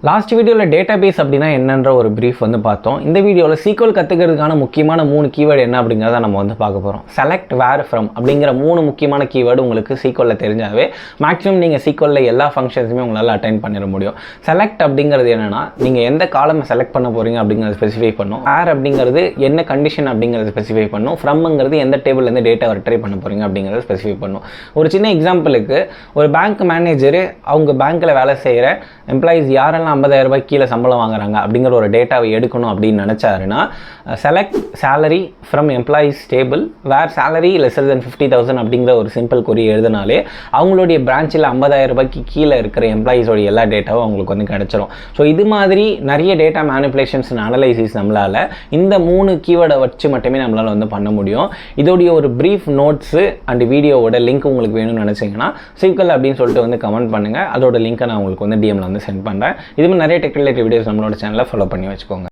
Last வீடியோவில் database அப்படின்னா என்னன்ற ஒரு ப்ரீஃப் வந்து பார்த்தோம். இந்த வீடியோவில் சீக்வல் கற்றுக்கிறதுக்கான முக்கியமான 3 கீவேர்டு என்ன அப்படிங்கிறத நம்ம வந்து பார்க்க போகிறோம். செலக்ட், வேர், ஃப்ரம் அப்படிங்கிற 3 முக்கியமான கீவேர்டு உங்களுக்கு சீக்வலில் தெரிஞ்சாவே மேக்ஸிமம் நீங்கள் சீக்வலில் எல்லா ஃபங்க்ஷன்ஸுமே உங்களால் அட்டைன் பண்ணிட முடியும். செலக்ட் அப்படிங்கிறது என்னென்னா நீங்கள் எந்த காலமை செலக்ட் பண்ண போகிறீங்க அப்படிங்கிறத ஸ்பெசிஃபை பண்ணும். வேர் அப்படிங்கிறது என்ன கண்டிஷன் அப்படிங்கிறத ஸ்பெசிஃபை பண்ணும். ஃப்ரம்ங்கிறது எந்த டேபிள்லேருந்து டேட்டா ரிட்ரைவ் பண்ண போகிறீங்க அப்படிங்கிறத ஸ்பெசிஃபை பண்ணும். ஒரு சின்ன எக்ஸாம்பிளுக்கு, ஒரு பேங்க் மேனேஜரு அவங்க பேங்க்கில் வேலை செய்கிற எம்ப்ளாயீஸ் யாரெல்லாம் 50,000 ரூபாய் கீழே சம்பளம் வாங்குறாங்க அப்படிங்கிற ஒரு டேட்டாவை எடுக்கணும் அப்படின்னு நினச்சாருன்னா, select salary from employees table where salary lesser than 50,000 அப்படிங்கிற ஒரு சிம்பிள் கொரி எழுதினாலே அவங்களுடைய பிரான்ச்சில் 50,000 ரூபாய்க்கு கீழே இருக்கிற எம்ப்ளாயீஸோட எல்லா டேட்டாவும் அவங்களுக்கு வந்து கிடச்சிரும். ஸோ இது மாதிரி நிறைய டேட்டா மேனிப்புலேஷன்ஸ் அண்ட் அனலைசிஸ் நம்மளால் இந்த 3 கீவேர்டை வச்சு மட்டுமே நம்மளால் வந்து பண்ண முடியும். இதோடைய ஒரு ப்ரீஃப் நோட்ஸு அண்ட் வீடியோவோட லிங்க் உங்களுக்கு வேணும்னு நினச்சிங்கன்னா சீக்வல் அப்படின்னு சொல்லிட்டு வந்து கமெண்ட் பண்ணுங்கள். அதோட லிங்க்கை நான் உங்களுக்கு வந்து டிஎம்மில் வந்து சென்ட் பண்ணுறேன். இது மாதிரி நிறைய டெக் ரிலேட்டட் வீடியோஸ் நம்மளோட சேனலில் ஃபாலோ பண்ணி வச்சுக்கோங்க.